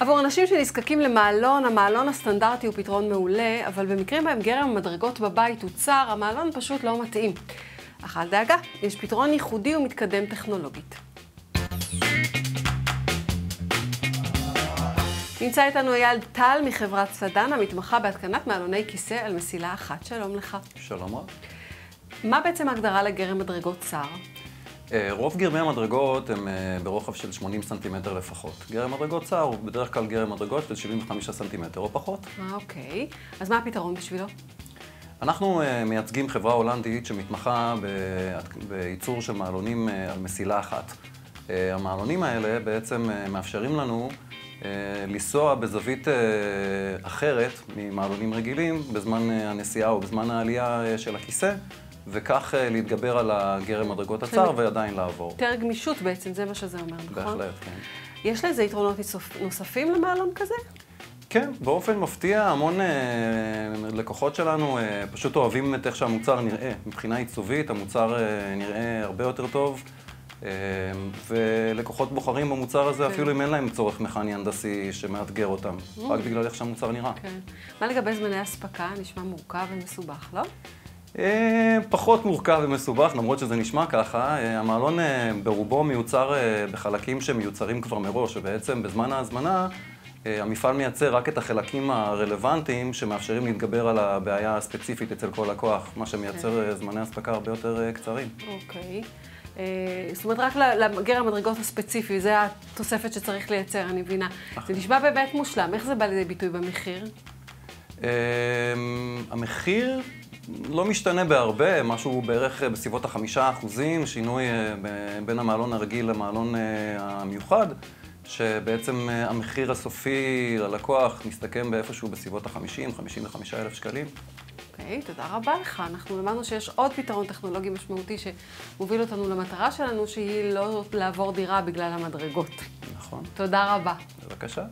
עבור אנשים שנזקקים למעלון, המעלון הסטנדרטי הוא פתרון מעולה, אבל במקרים בהם גרם המדרגות בבית הוא צר, המעלון פשוט לא מתאים. אך אל דאגה, יש פתרון ייחודי ומתקדם טכנולוגית. נמצא איתנו אייל טל מחברת סדן, המתמחה בהתקנת מעלוני כיסא על מסילה אחת. שלום לך. שלום רב. מה בעצם ההגדרה לגרם מדרגות צר? רוב גרמי המדרגות הם ברוחב של 80 סנטימטר לפחות. גרם מדרגות צר הוא בדרך כלל גרם מדרגות של 75 סנטימטר או פחות. אוקיי. אז מה הפתרון בשבילו? אנחנו מייצגים חברה הולנדית שמתמחה בייצור של מעלונים על מסילה אחת. המעלונים האלה בעצם מאפשרים לנו לנסוע בזווית אחרת ממעלונים רגילים בזמן הנסיעה או בזמן העלייה של הכיסא, וכך להתגבר על הגרם מדרגות הצר ועדיין לעבור. יותר גמישות בעצם, זה מה שזה אומר, נכון? בהחלט, כן. יש לזה יתרונות נוספים למעלון כזה? כן, באופן מפתיע, המון לקוחות שלנו פשוט אוהבים את איך שהמוצר נראה. מבחינה עיצובית, המוצר נראה הרבה יותר טוב, ולקוחות בוחרים במוצר הזה אפילו אם אין להם צורך מכני הנדסי שמאתגר אותם, רק בגלל איך שהמוצר נראה. מה לגבי זמני אספקה? נשמע מורכב ומסובך, לא? פחות מורכב ומסובך, למרות שזה נשמע ככה. המעלון ברובו מיוצר בחלקים שמיוצרים כבר מראש, ובעצם בזמן ההזמנה המפעל מייצר רק את החלקים הרלוונטיים שמאפשרים להתגבר על הבעיה הספציפית אצל כל לקוח, מה שמייצר זמני אספקה הרבה יותר קצרים. אוקיי. זאת אומרת, רק לגרם המדרגות הספציפי, זה התוספת שצריך לייצר, אני מבינה. זה נשמע באמת מושלם. איך זה בא לידי ביטוי במחיר? המחיר לא משתנה בהרבה, משהו בערך בסביבות ה5%, שינוי בין המעלון הרגיל למעלון המיוחד, שבעצם המחיר הסופי ללקוח מסתכם באיפשהו בסביבות ה50,000-55,000 שקלים. אוקיי, תודה רבה לך. אנחנו למדנו שיש עוד פתרון טכנולוגי משמעותי שמוביל אותנו למטרה שלנו, שהיא לא לעבור דירה בגלל המדרגות. נכון. תודה רבה. בבקשה.